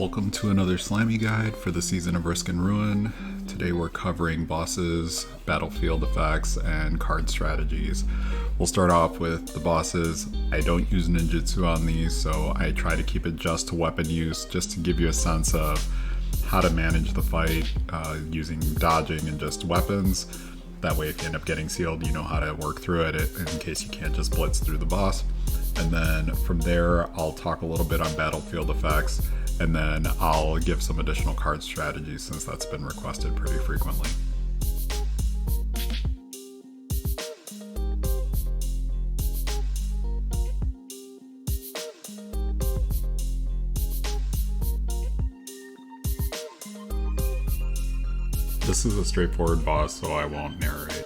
Welcome to another Slimy Guide for the season of Risk and Ruin. Today we're covering bosses, battlefield effects, and card strategies. We'll start off with the bosses. I don't use ninjutsu on these, so I try to keep it just to weapon use, just to give you a sense of how to manage the fight using dodging and just weapons. That way if you end up getting sealed, you know how to work through it in case you can't just blitz through the boss. And then from there, I'll talk a little bit on battlefield effects, and then I'll give some additional card strategies since that's been requested pretty frequently. This is a straightforward boss, so I won't narrate.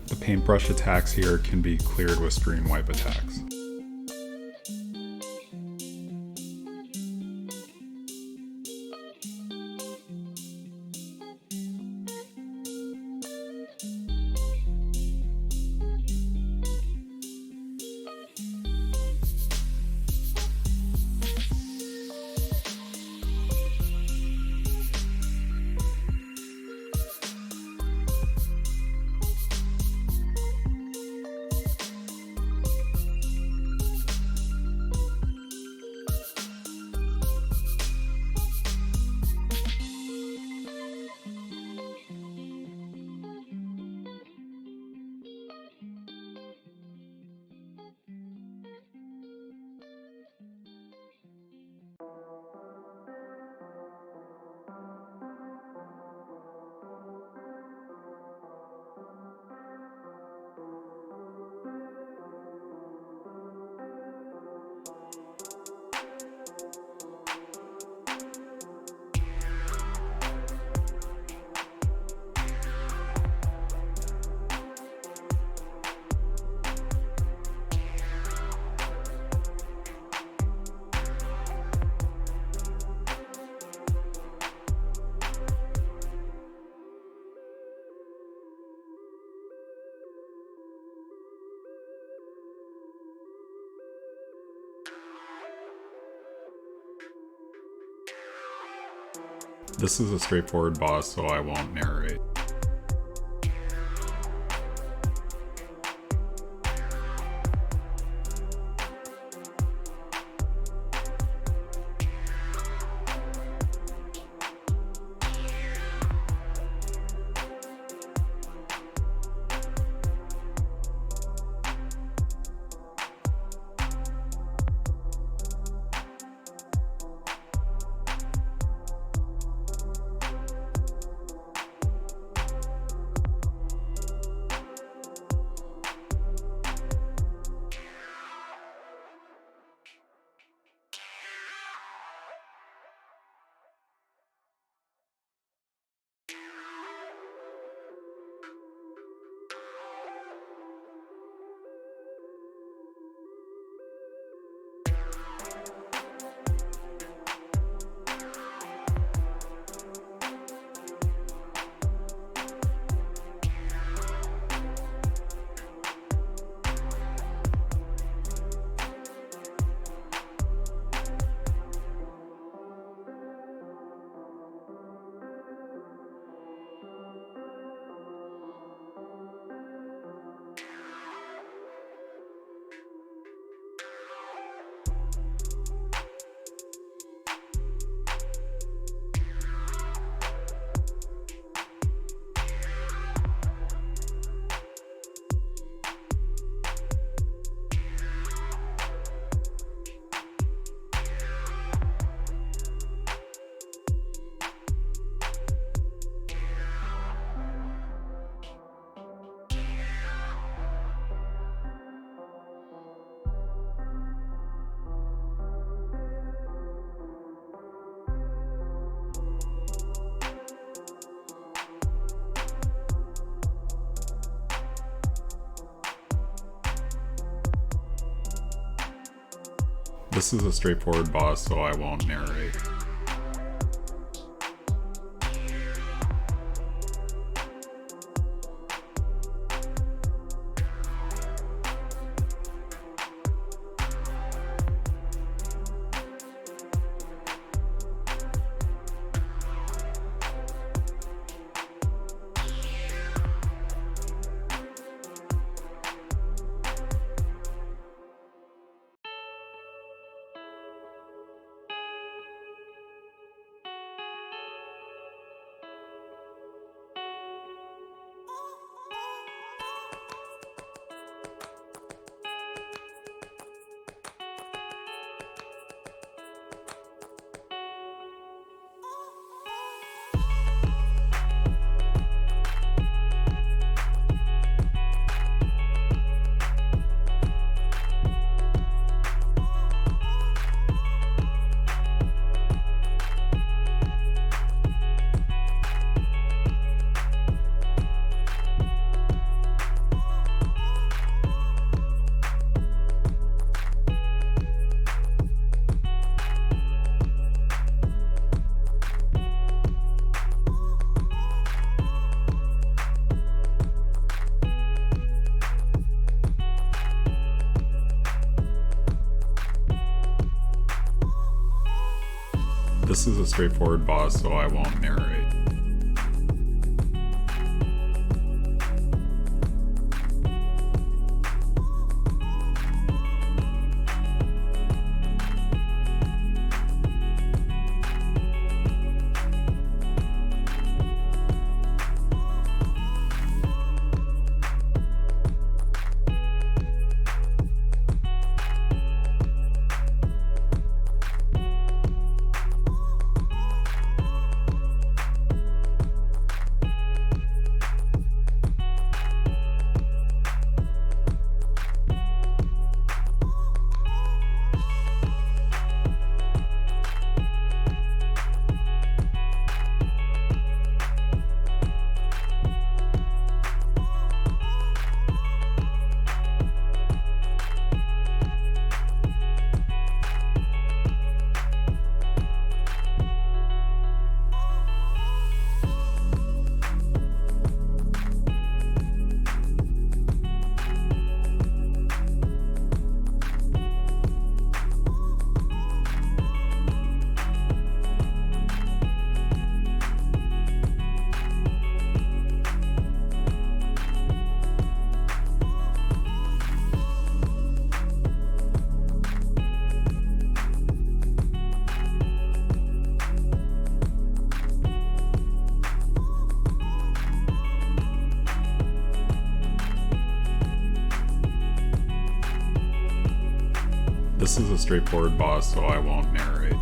The paintbrush attacks here can be cleared with screen wipe attacks. This is a straightforward boss, so I won't narrate. This is a straightforward boss, so I won't narrate. This is a straightforward boss, so I won't narrate. This is a straightforward boss, so I won't narrate.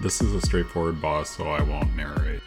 This is a straightforward boss, so I won't narrate.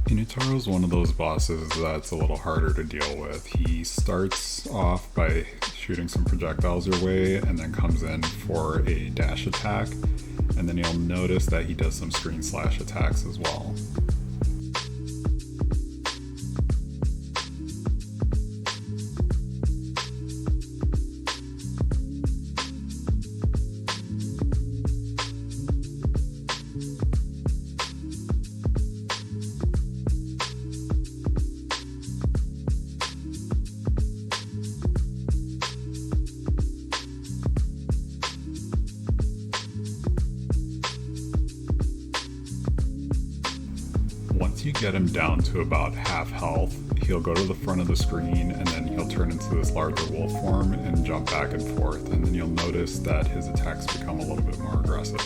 Inutaro is one of those bosses that's a little harder to deal with. He starts off by shooting some projectiles your way and then comes in for a dash attack, and then you'll notice that he does some screen slash attacks as well. Once you get him down to about half health, he'll go to the front of the screen and then he'll turn into this larger wolf form and jump back and forth, and then you'll notice that his attacks become a little bit more aggressive.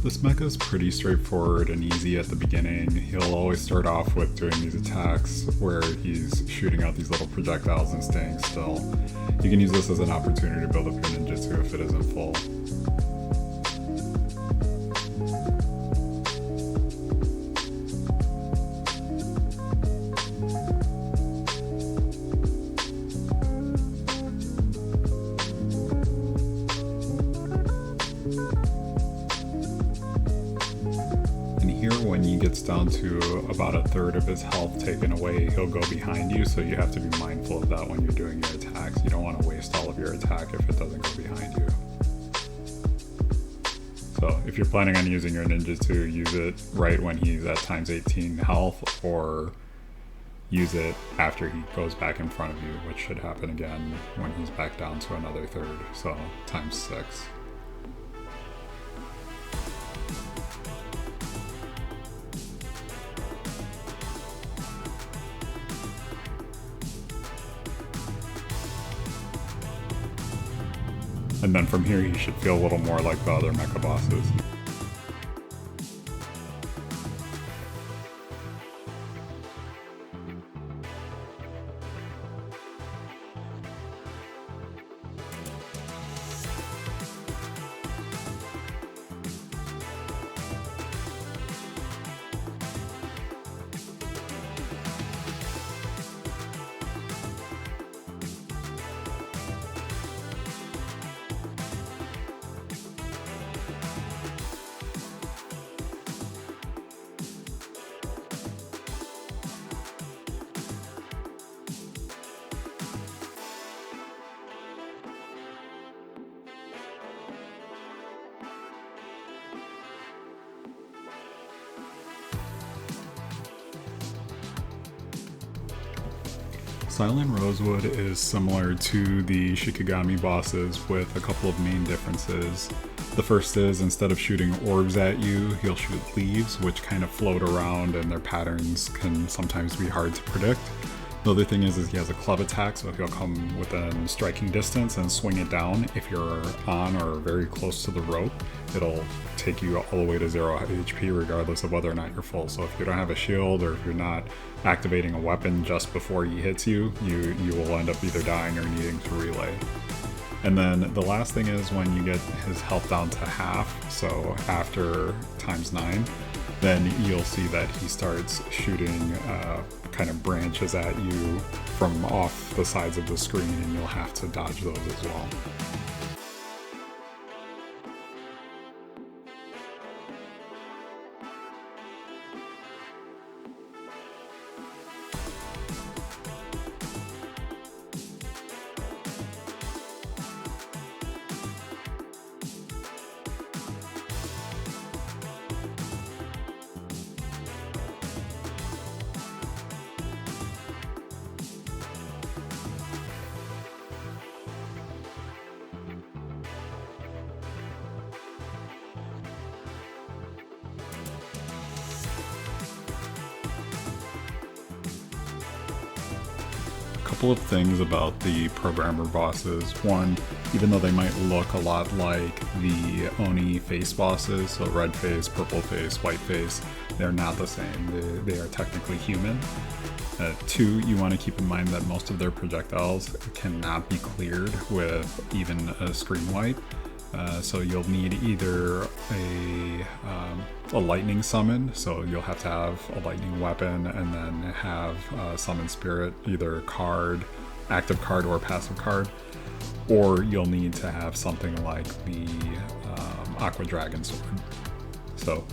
This mecha is pretty straightforward and easy at the beginning. He'll always start off with doing these attacks where he's shooting out these little projectiles and staying still. You can use this as an opportunity to build up your ninjutsu if it isn't full. down to about a third of his health taken away, he'll go behind you, so you have to be mindful of that when you're doing your attacks. You don't want to waste all of your attack if it doesn't go behind you. So if you're planning on using your ninjutsu, use it right when he's at times 18 health, or use it after he goes back in front of you, which should happen again when he's back down to another third, so times 6. And then from here, you should feel a little more like the other mecha bosses. Cylin Rosewood is similar to the Shikigami bosses with a couple of main differences. The first is, instead of shooting orbs at you, he'll shoot leaves, which kind of float around, and their patterns can sometimes be hard to predict. The other thing is he has a club attack, so he'll come within striking distance and swing it down. If you're on or very close to the rope, it'll take you all the way to 0 HP regardless of whether or not you're full. So if you don't have a shield, or if you're not activating a weapon just before he hits you, you will end up either dying or needing to relay. And then the last thing is when you get his health down to half, so after times 9, then you'll see that he starts shooting kind of branches at you from off the sides of the screen, and you'll have to dodge those as well. Couple of things about the programmer bosses. One, even though they might look a lot like the Oni face bosses, so red face, purple face, white face, they're not the same. They are technically human. Two, you want to keep in mind that most of their projectiles cannot be cleared with even a screen wipe. So you'll need either a lightning summon, so you'll have to have a lightning weapon, and then have summon spirit, either card, active card or passive card, or you'll need to have something like the Aqua Dragon Sword. So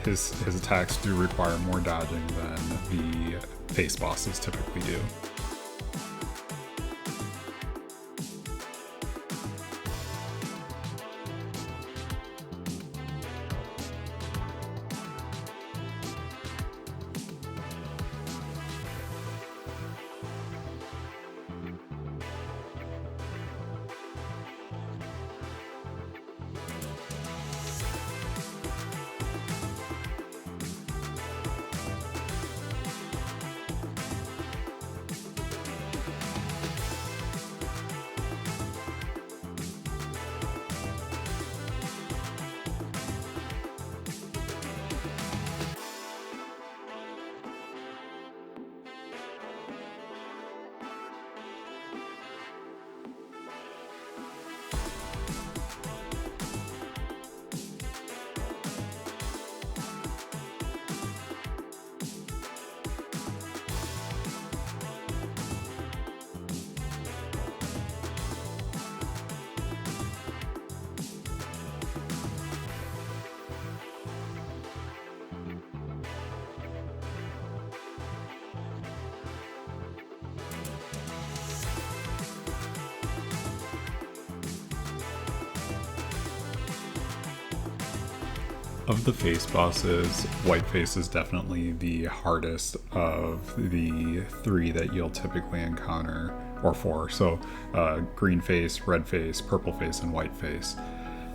his attacks do require more dodging than the face bosses typically do. Of the face bosses, white face is definitely the hardest of the 3 that you'll typically encounter, or 4. So green face, red face, purple face, and white face.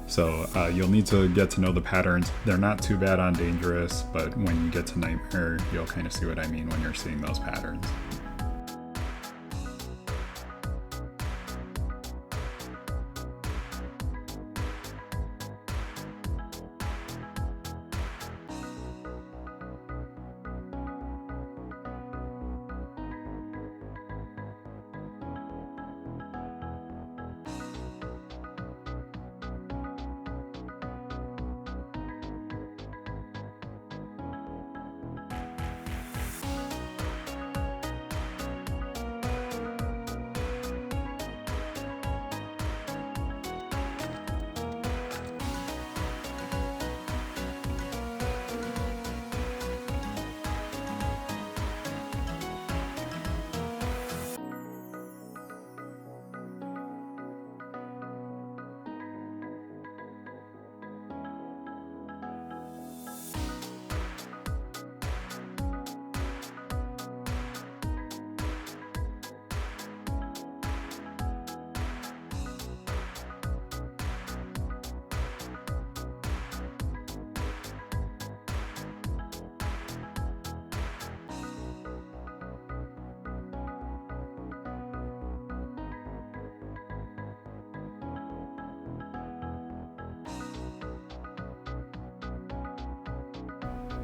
So you'll need to get to know the patterns. They're not too bad on dangerous, but when you get to nightmare, you'll kind of see what I mean when you're seeing those patterns.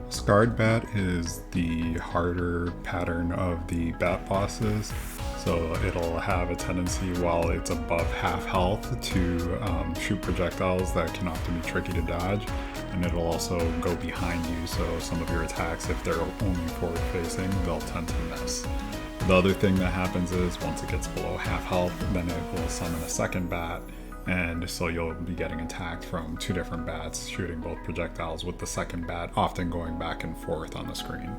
Scarred Bat is the harder pattern of the bat bosses, so it'll have a tendency while it's above half health to shoot projectiles that can often be tricky to dodge, and it'll also go behind you, so some of your attacks, if they're only forward facing, they'll tend to miss. The other thing that happens is once it gets below half health, then it will summon a second bat, and so you'll be getting attacked from 2 different bats shooting both projectiles, with the second bat often going back and forth on the screen.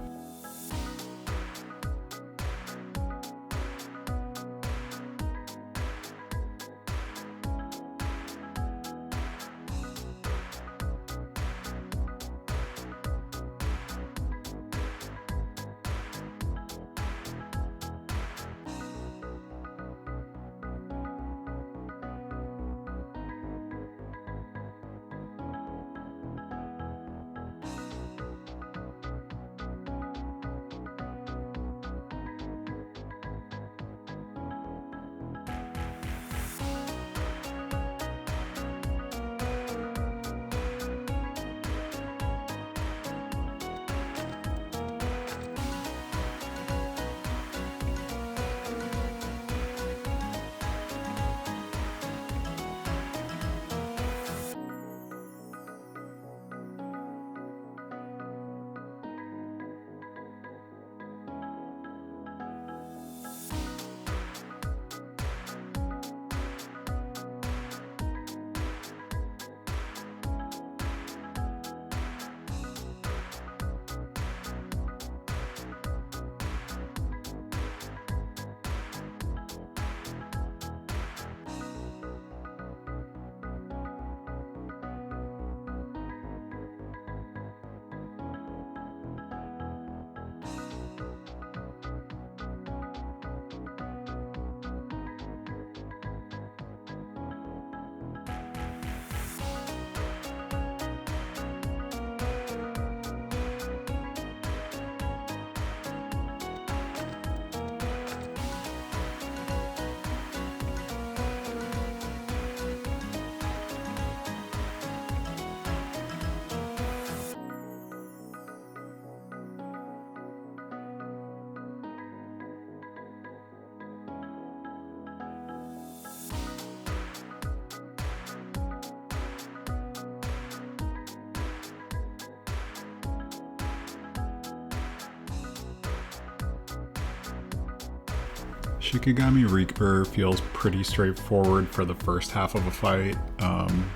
Shikigami Reaper feels pretty straightforward for the first half of a fight.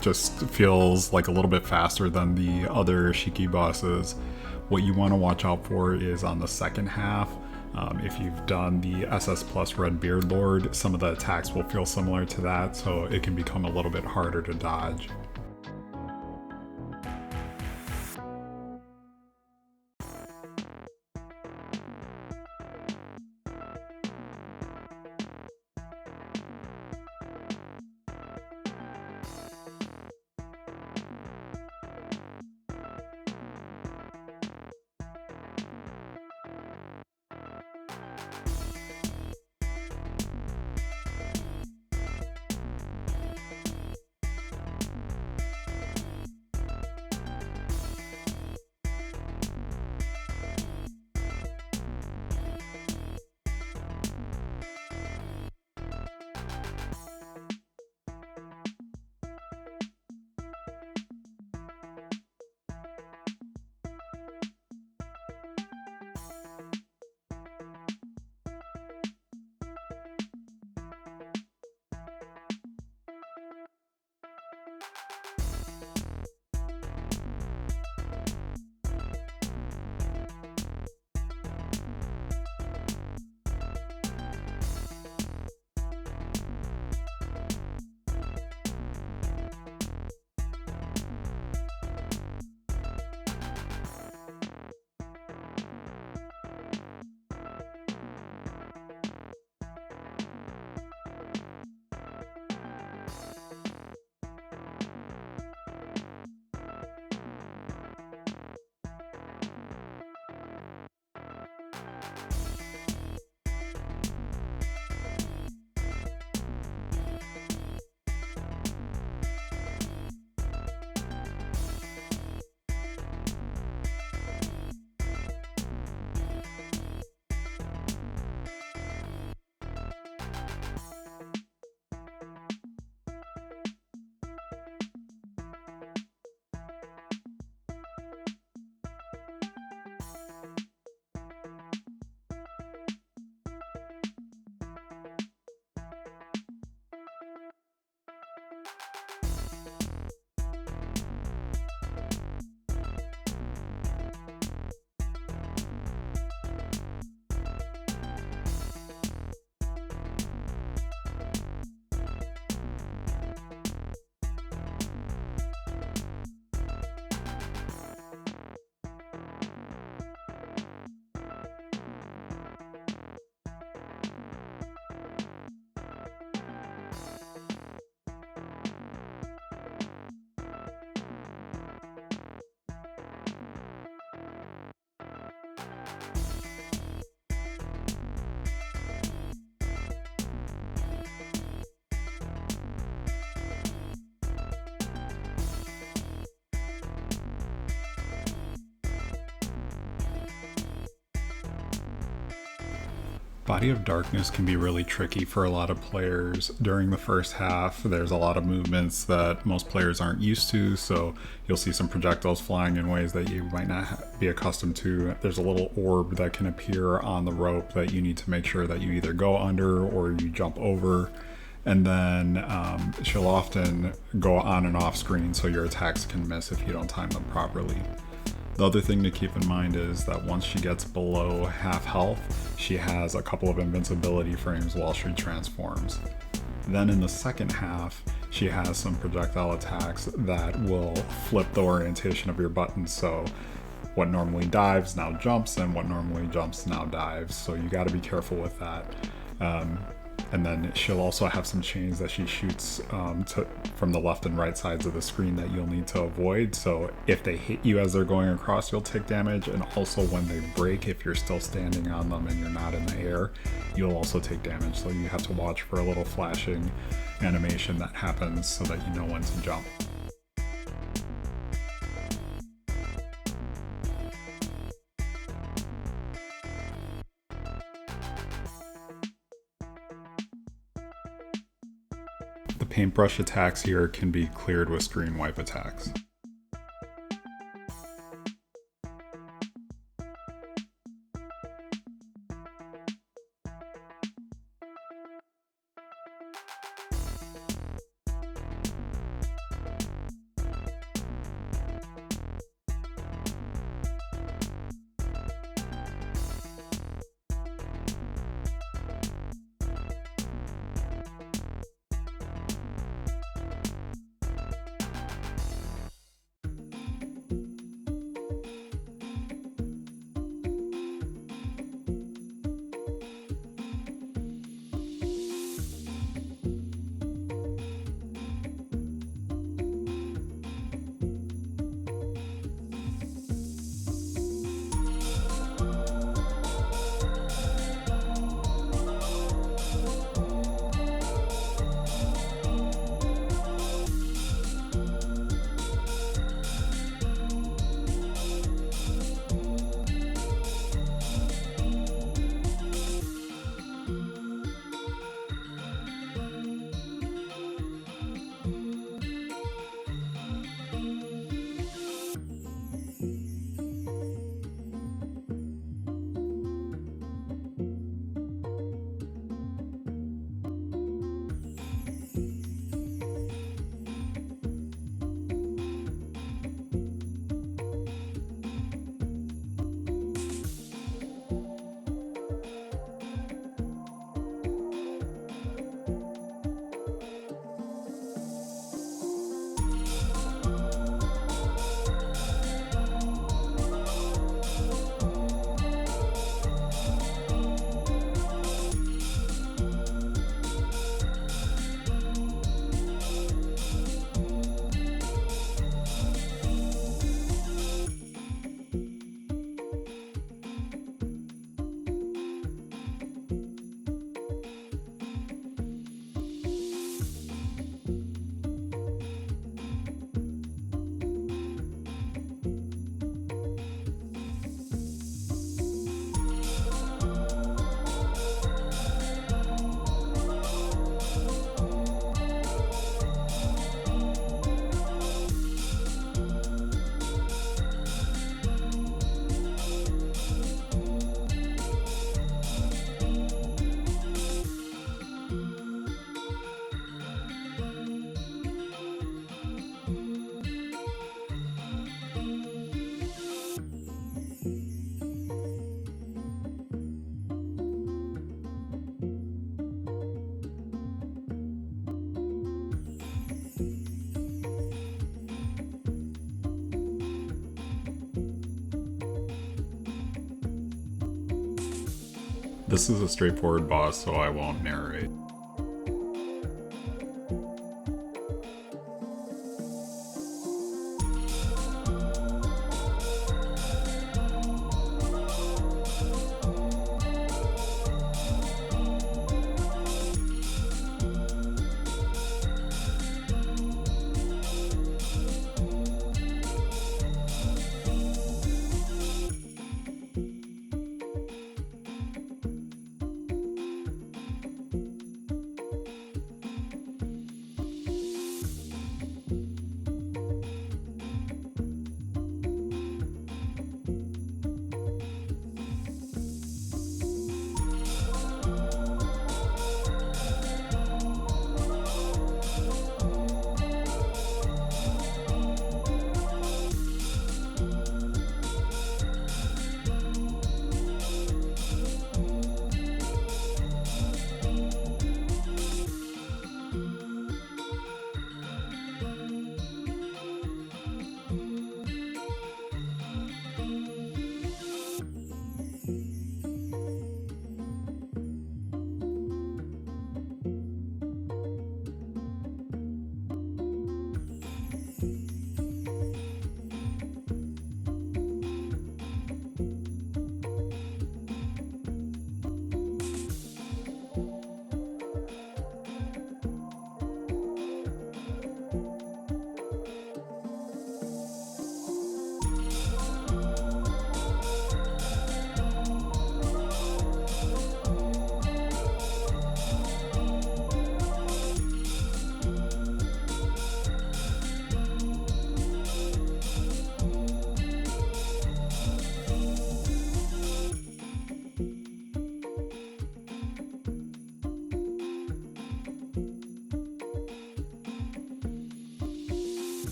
Just feels like a little bit faster than the other Shiki bosses. What you want to watch out for is on the second half. If you've done the SS Plus Red Beard Lord, some of the attacks will feel similar to that, so it can become a little bit harder to dodge. Body of Darkness can be really tricky for a lot of players. During the first half, there's a lot of movements that most players aren't used to, so you'll see some projectiles flying in ways that you might not be accustomed to. There's a little orb that can appear on the rope that you need to make sure that you either go under or you jump over. And then she'll often go on and off screen, so your attacks can miss if you don't time them properly. The other thing to keep in mind is that once she gets below half health, she has a couple of invincibility frames while she transforms. Then in the second half, she has some projectile attacks that will flip the orientation of your buttons, so what normally dives now jumps, and what normally jumps now dives, so you got to be careful with that. And then she'll also have some chains that she shoots from the left and right sides of the screen that you'll need to avoid. So if they hit you as they're going across, you'll take damage. And also when they break, if you're still standing on them and you're not in the air, you'll also take damage. So you have to watch for a little flashing animation that happens so that you know when to jump. The paintbrush attacks here can be cleared with screen wipe attacks. This is a straightforward boss, so I won't narrate.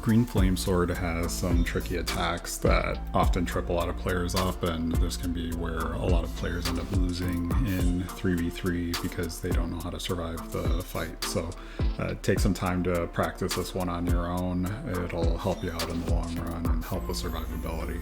Green Flame Sword has some tricky attacks that often trip a lot of players up, and this can be where a lot of players end up losing in 3v3 because they don't know how to survive the fight. So take some time to practice this one on your own. It'll help you out in the long run and help with survivability.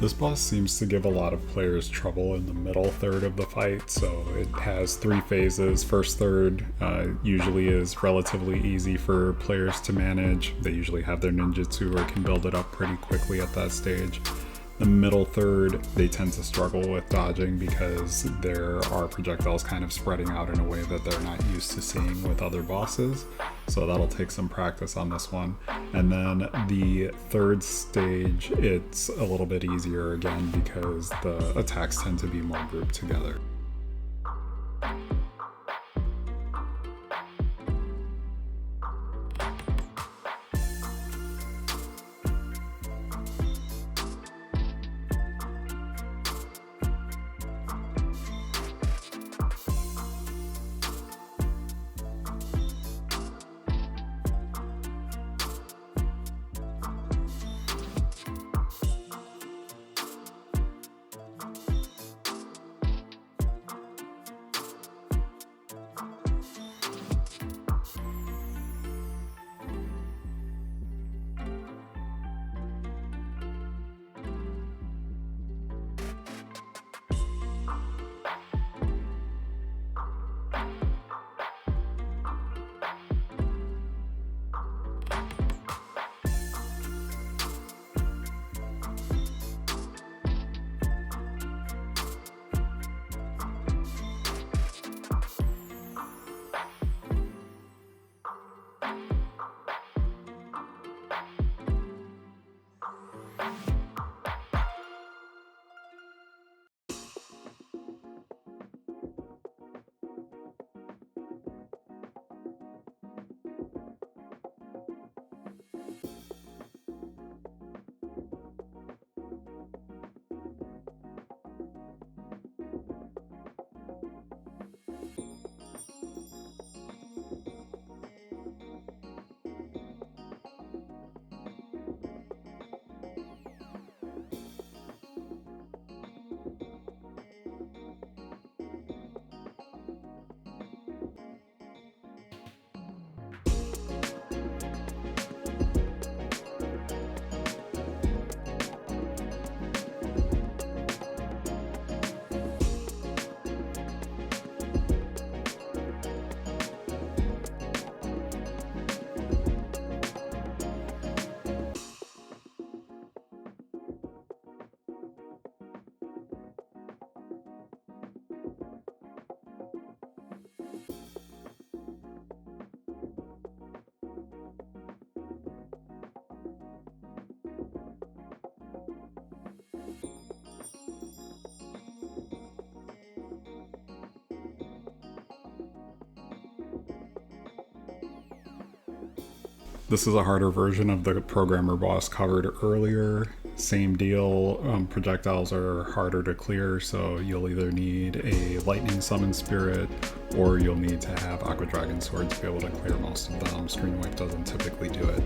This boss seems to give a lot of players trouble in the middle third of the fight, so it has 3 phases. First third usually is relatively easy for players to manage. They usually have their ninjutsu or can build it up pretty quickly at that stage. The middle third, they tend to struggle with dodging because there are projectiles kind of spreading out in a way that they're not used to seeing with other bosses. So that'll take some practice on this one. And then the third stage, it's a little bit easier again because the attacks tend to be more grouped together. This is a harder version of the programmer boss covered earlier. Same deal, projectiles are harder to clear, so you'll either need a lightning summon spirit or you'll need to have Aqua Dragon Sword to be able to clear most of them. Screen Wipe doesn't typically do it.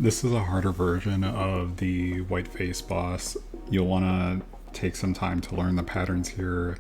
This is a harder version of the white face boss. You'll want to take some time to learn the patterns here.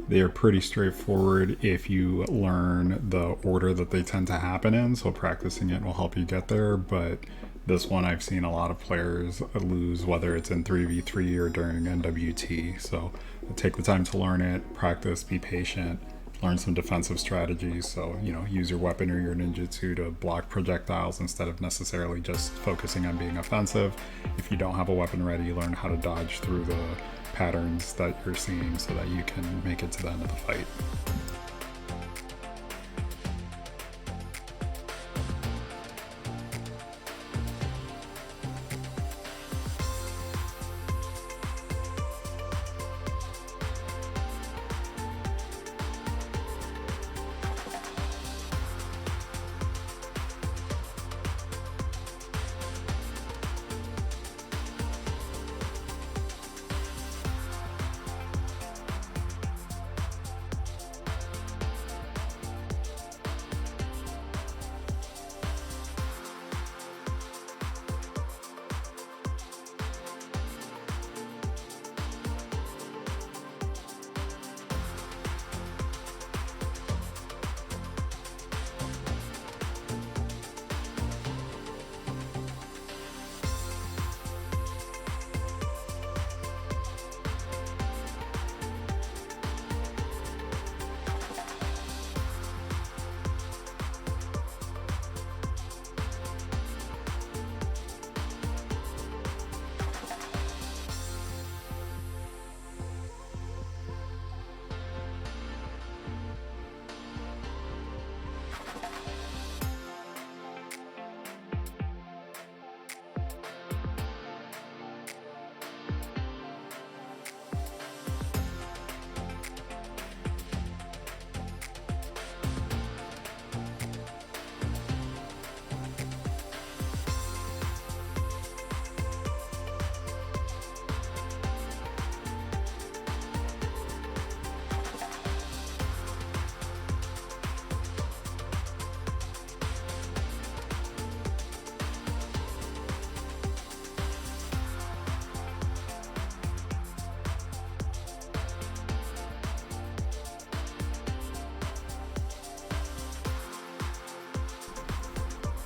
They are pretty straightforward if you learn the order that they tend to happen in, so practicing it will help you get there, but this one I've seen a lot of players lose, whether it's in 3v3 or during NWT, so take the time to learn it, practice, be patient, learn some defensive strategies, so use your weapon or your ninjutsu to block projectiles instead of necessarily just focusing on being offensive. If you don't have a weapon ready, learn how to dodge through the patterns that you're seeing so that you can make it to the end of the fight.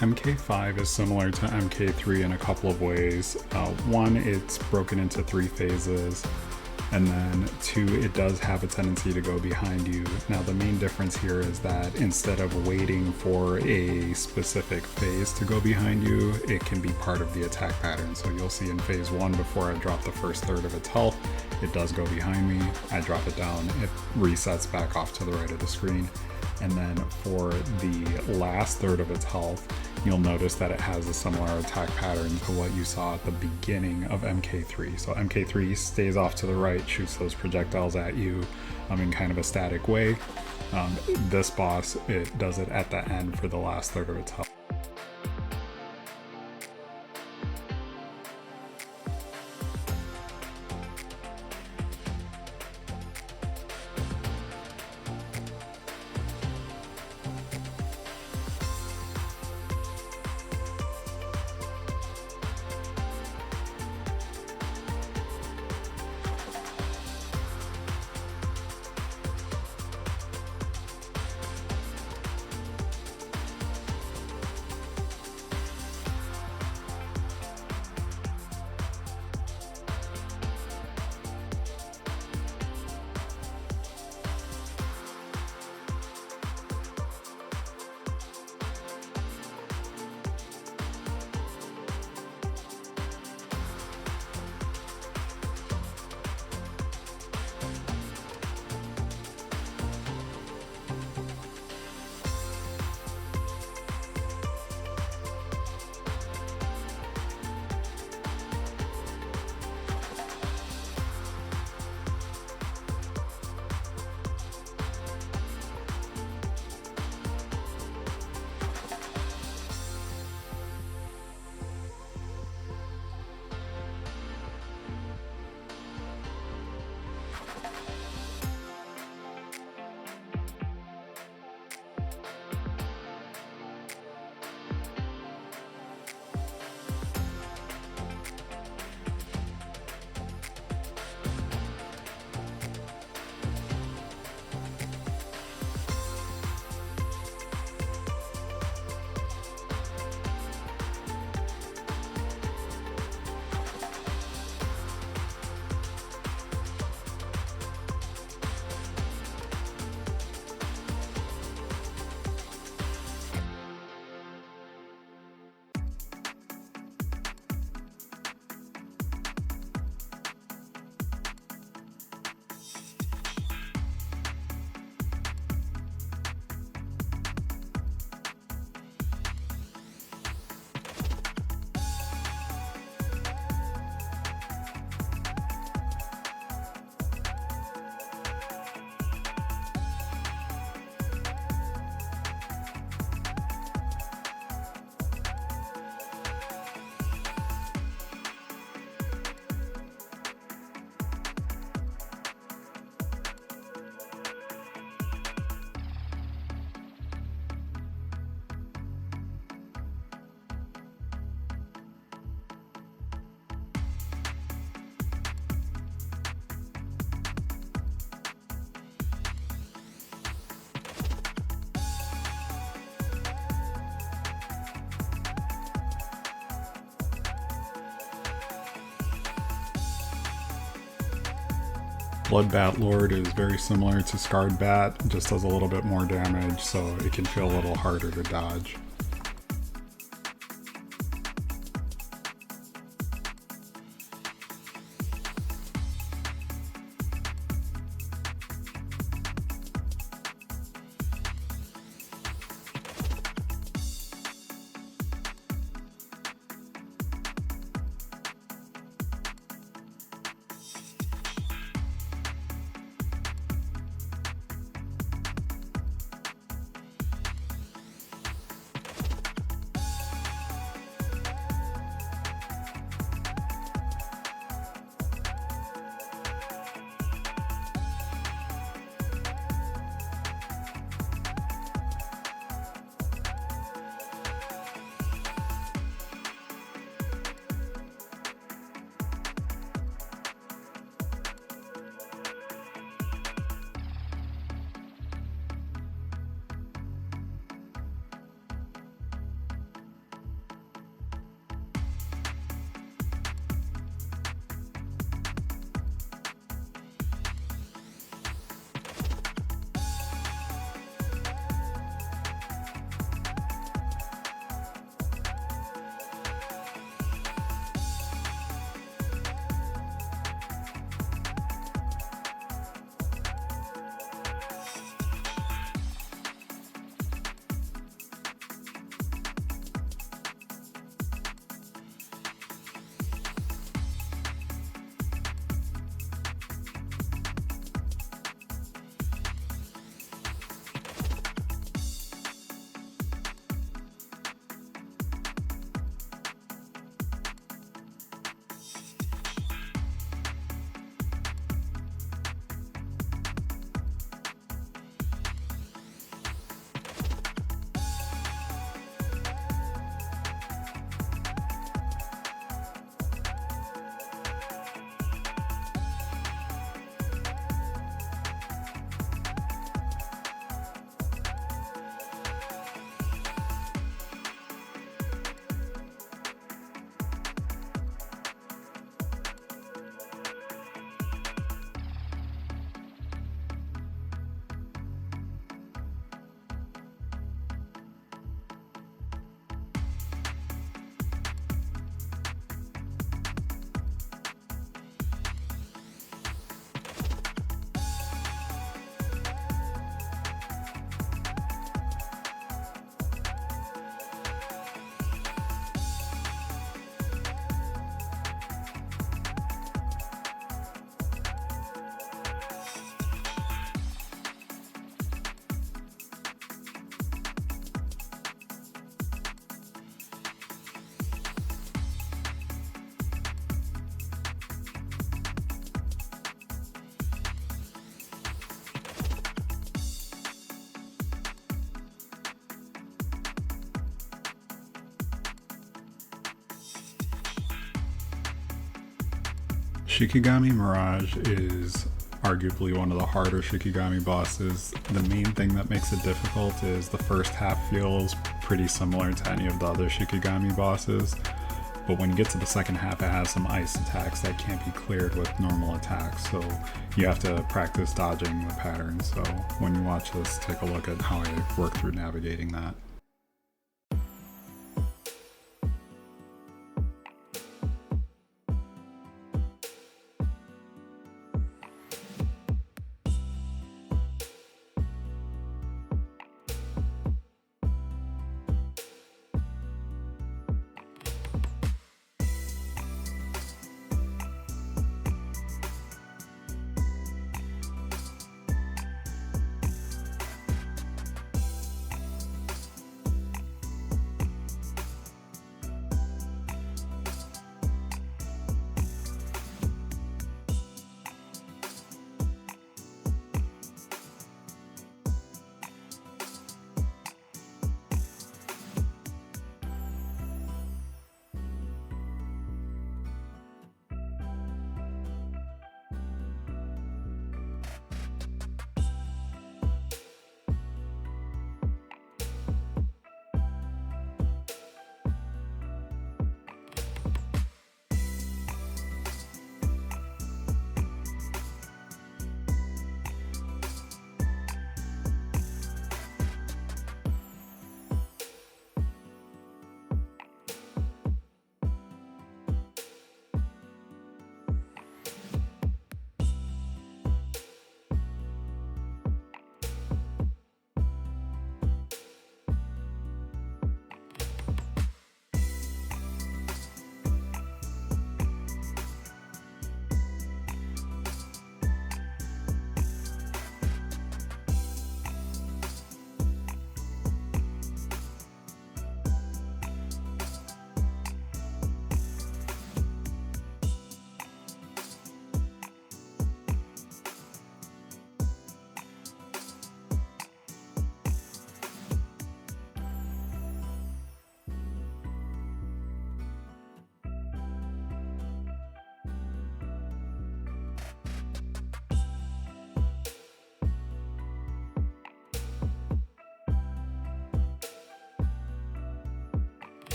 MK5 is similar to MK3 in a couple of ways. One, it's broken into 3 phases, and then 2, it does have a tendency to go behind you. Now the main difference here is that instead of waiting for a specific phase to go behind you, it can be part of the attack pattern. So you'll see in phase 1, before I drop the first third of its health, it does go behind me. I drop it down, it resets back off to the right of the screen. And then for the last third of its health, you'll notice that it has a similar attack pattern to what you saw at the beginning of MK3. So MK3 stays off to the right, shoots those projectiles at you in kind of a static way. This boss, it does it at the end for the last third of its health. Blood Bat Lord is very similar to Scarred Bat, just does a little bit more damage, so it can feel a little harder to dodge. Shikigami Mirage is arguably one of the harder Shikigami bosses. The main thing that makes it difficult is the first half feels pretty similar to any of the other Shikigami bosses, but when you get to the second half it has some ice attacks that can't be cleared with normal attacks, so you have to practice dodging the pattern. So when you watch this, take a look at how I work through navigating that.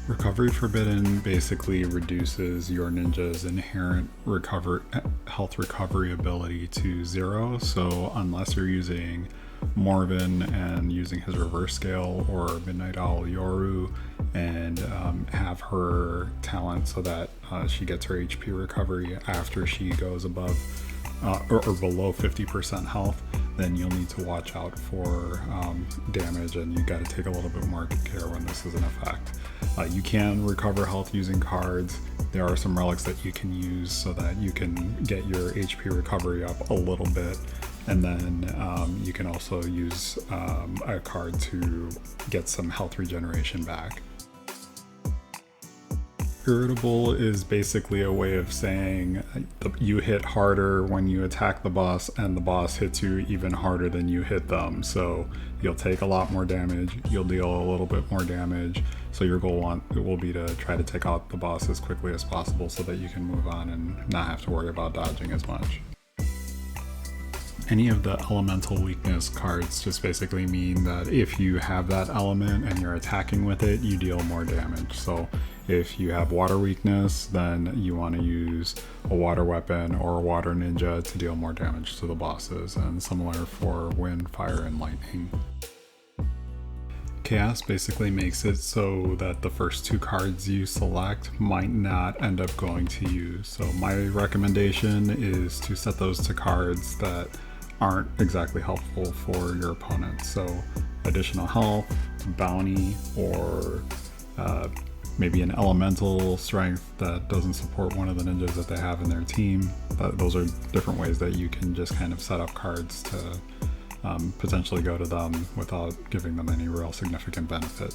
Recovery Forbidden basically reduces your ninja's inherent health recovery ability to 0, so unless you're using Morven and using his reverse scale, or Midnight Owl Yoru and have her talent so that she gets her HP recovery after she goes above or below 50% health, then you'll need to watch out for damage, and you got to take a little bit more care when this is in effect. You can recover health using cards. There are some relics that you can use so that you can get your HP recovery up a little bit, and then you can also use a card to get some health regeneration back. Irritable is basically a way of saying you hit harder when you attack the boss, and the boss hits you even harder than you hit them. So you'll take a lot more damage, you'll deal a little bit more damage. So your goal will be to try to take out the boss as quickly as possible so that you can move on and not have to worry about dodging as much. Any of the elemental weakness cards just basically mean that if you have that element and you're attacking with it, you deal more damage. So if you have water weakness, then you want to use a water weapon or a water ninja to deal more damage to the bosses, and similar for wind, fire, and lightning. Chaos basically makes it so that the first 2 cards you select might not end up going to you. So my recommendation is to set those to cards that aren't exactly helpful for your opponent. So additional health, bounty, or maybe an elemental strength that doesn't support one of the ninjas that they have in their team. But those are different ways that you can just kind of set up cards to potentially go to them without giving them any real significant benefit.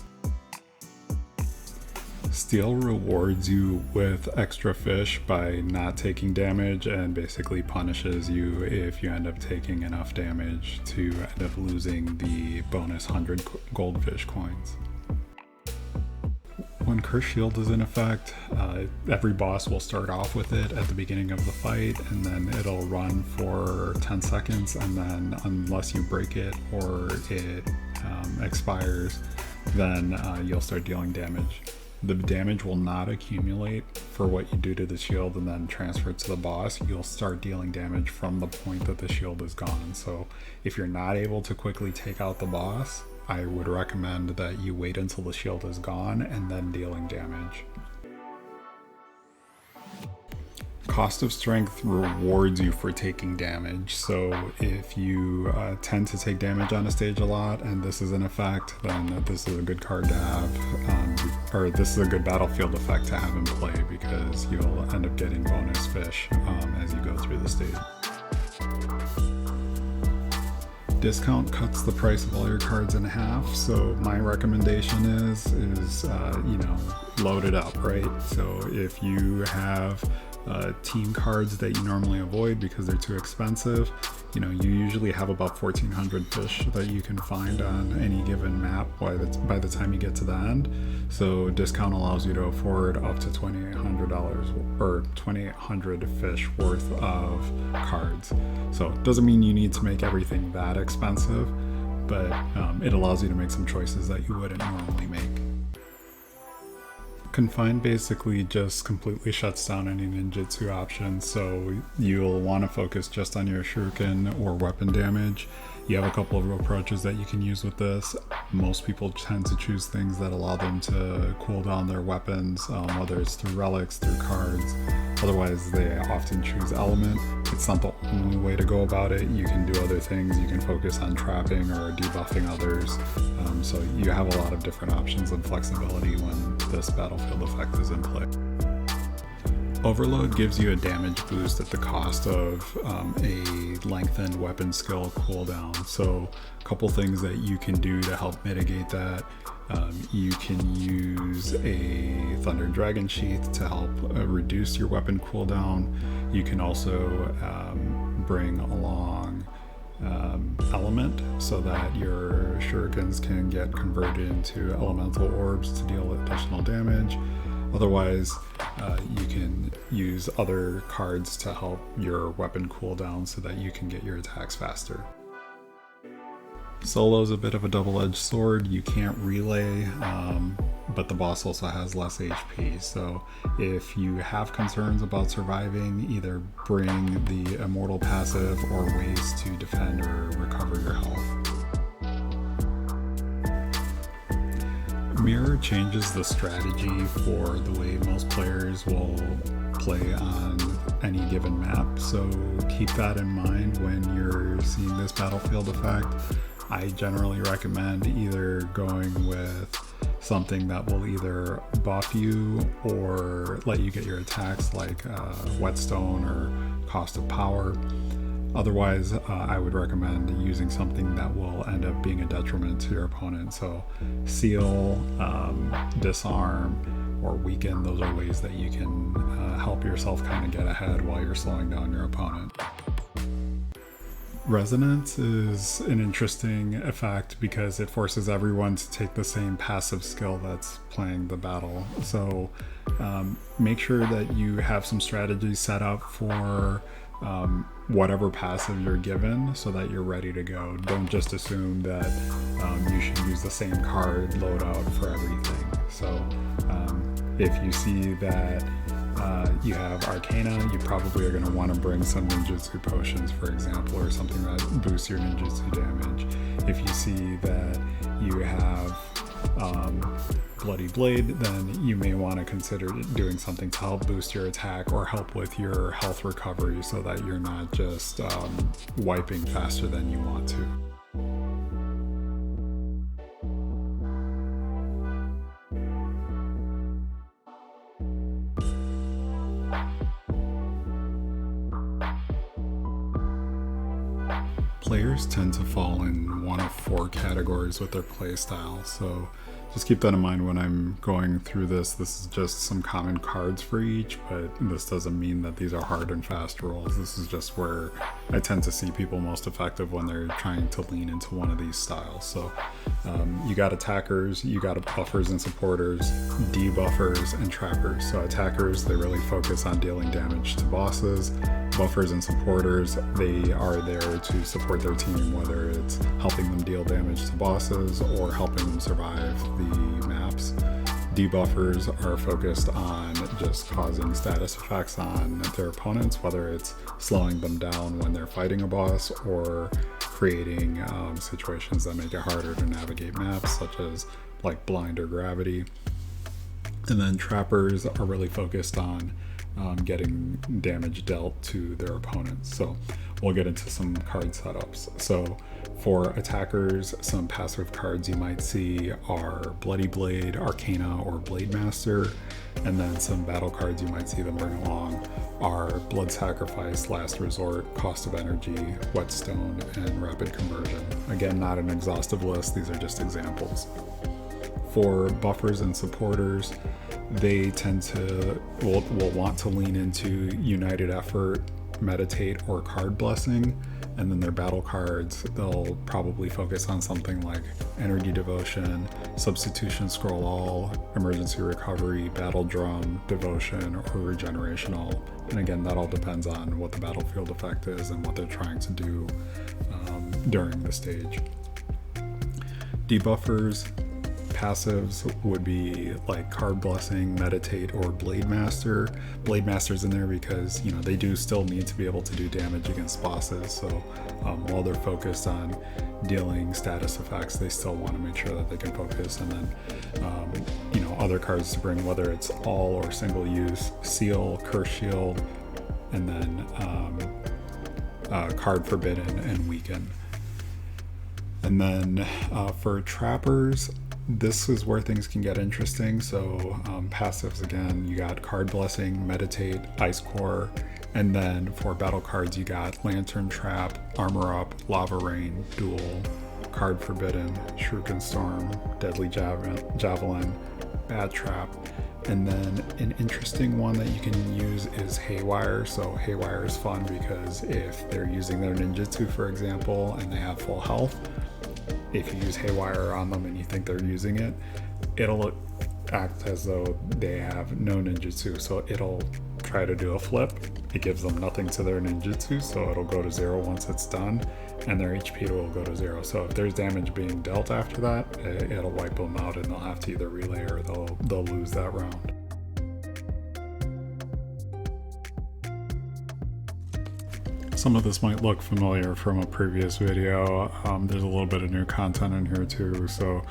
Steel rewards you with extra fish by not taking damage and basically punishes you if you end up taking enough damage to end up losing the bonus 100 goldfish coins. When Curse Shield is in effect, every boss will start off with it at the beginning of the fight, and then it'll run for 10 seconds, and then unless you break it or it expires, then you'll start dealing damage. The damage will not accumulate for what you do to the shield and then transfer it to the boss. You'll start dealing damage from the point that the shield is gone. So if you're not able to quickly take out the boss, I would recommend that you wait until the shield is gone and then dealing damage. Cost of Strength rewards you for taking damage, so if you tend to take damage on a stage a lot and this is in effect, then this is a good card to have, or this is a good battlefield effect to have in play, because you'll end up getting bonus fish as you go through the stage. Discount cuts the price of all your cards in half, so my recommendation is load it up, right? So if you have team cards that you normally avoid because they're too expensive, you usually have about 1,400 fish that you can find on any given map by the time you get to the end. So discount allows you to afford up to $2,800 or 2,800 fish worth of cards. So it doesn't mean you need to make everything that expensive, but it allows you to make some choices that you wouldn't normally make. Confine basically just completely shuts down any ninjutsu options, so you'll want to focus just on your shuriken or weapon damage. You have a couple of approaches that you can use with this. Most people tend to choose things that allow them to cool down their weapons, whether it's through relics, through cards. Otherwise, they often choose element. It's not the only way to go about it. You can do other things. You can focus on trapping or debuffing others. So you have a lot of different options and flexibility when this battlefield effect is in play. Overload gives you a damage boost at the cost of a lengthened weapon skill cooldown. So a couple things that you can do to help mitigate that. You can use a Thunder Dragon Sheath to help reduce your weapon cooldown. You can also bring along element so that your shurikens can get converted into elemental orbs to deal additional damage. Otherwise, you can use other cards to help your weapon cooldown so that you can get your attacks faster. Solo's a bit of a double-edged sword. You can't relay, but the boss also has less HP. So if you have concerns about surviving, either bring the immortal passive or ways to defend or recover your health. Mirror changes the strategy for the way most players will play on any given map, so keep that in mind when you're seeing this battlefield effect. I generally recommend either going with something that will either buff you or let you get your attacks, like Whetstone or Cost of Power. Otherwise, I would recommend using something that will end up being a detriment to your opponent. So Seal, Disarm, or Weaken, those are ways that you can help yourself kind of get ahead while you're slowing down your opponent. Resonance is an interesting effect because it forces everyone to take the same passive skill that's playing the battle. So make sure that you have some strategies set up for whatever passive you're given so that you're ready to go. Don't just assume that you should use the same card loadout for everything. So if you see that you have Arcana, you probably are going to want to bring some ninjutsu potions, for example, or something that boosts your ninjutsu damage. If you see that you have Bloody Blade, then you may want to consider doing something to help boost your attack or help with your health recovery so that you're not just wiping faster than you want to. Players tend to fall in one of four categories with their playstyle, so just keep that in mind when I'm going through this. This is just some common cards for each, but this doesn't mean that these are hard and fast rolls. This is just where I tend to see people most effective when they're trying to lean into one of these styles. So you got attackers, you got buffers and supporters, debuffers, and trappers. So attackers, they really focus on dealing damage to bosses. Buffers and supporters, they are there to support their team, whether it's helping them deal damage to bosses or helping them survive the maps. Debuffers are focused on just causing status effects on their opponents, whether it's slowing them down when they're fighting a boss or creating situations that make it harder to navigate maps, such as like blind or gravity. And then trappers are really focused on getting damage dealt to their opponents. So we'll get into some card setups. So for attackers, some passive cards you might see are Bloody Blade, Arcana, or Blade Master. And then some battle cards you might see them bring along are Blood Sacrifice, Last Resort, Cost of Energy, Whetstone, and Rapid Conversion. Again, not an exhaustive list, these are just examples. For buffers and supporters, they tend to will want to lean into United Effort, Meditate, or Card Blessing. And then their battle cards, they'll probably focus on something like Energy Devotion, Substitution Scroll All, Emergency Recovery, Battle Drum, Devotion, or Regeneration All. And again, that all depends on what the battlefield effect is and what they're trying to do during the stage. Debuffers, passives would be like Card Blessing, Meditate, or Blade Master. Blade Master's in there because, you know, they do still need to be able to do damage against bosses. So while they're focused on dealing status effects, they still want to make sure that they can focus. And then, you know, other cards to bring, whether it's all or single use, Seal, Curse Shield, and then Card Forbidden and Weaken. And then for trappers, this is where things can get interesting. So passives, again, you got Card Blessing, Meditate, Ice Core, and then for battle cards you got Lantern Trap, Armor Up, Lava Rain, Duel, Card Forbidden, Shuriken Storm, Deadly Javelin, Bat Trap. And then an interesting one that you can use is Haywire. So Haywire is fun because if they're using their ninjutsu, for example, and they have full health, if you use Haywire on them and you think they're using it, it'll act as though they have no ninjutsu. So it'll try to do a flip. It gives them nothing to their ninjutsu, so it'll go to 0 once it's done, and their HP will go to 0. So if there's damage being dealt after that, it'll wipe them out and they'll have to either relay or they'll lose that round. Some of this might look familiar from a previous video. There's a little bit of new content in here too, so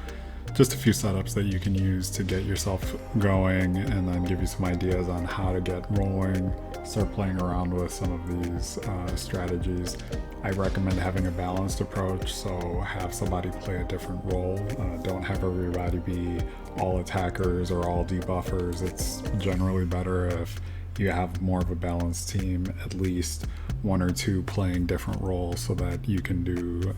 just a few setups that you can use to get yourself going and then give you some ideas on how to get rolling, start playing around with some of these strategies. I recommend having a balanced approach, so have somebody play a different role. Don't have everybody be all attackers or all debuffers. It's generally better if you have more of a balanced team, at least one or two playing different roles so that you can do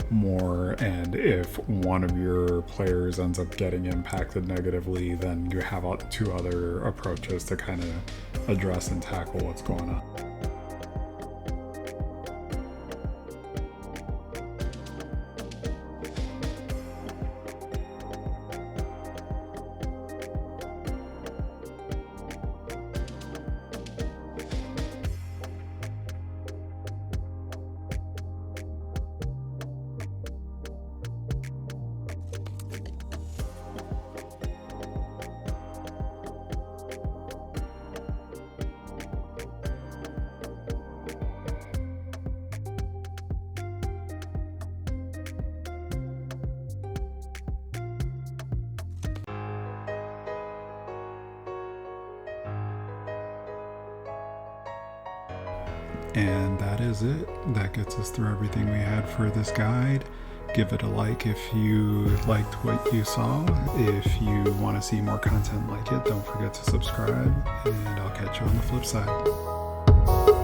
more. And if one of your players ends up getting impacted negatively, then you have two other approaches to kind of address and tackle what's going on. And that is it. That gets us through everything we had for this guide. Give it a like if you liked what you saw. If you want to see more content like it, don't forget to subscribe, and I'll catch you on the flip side.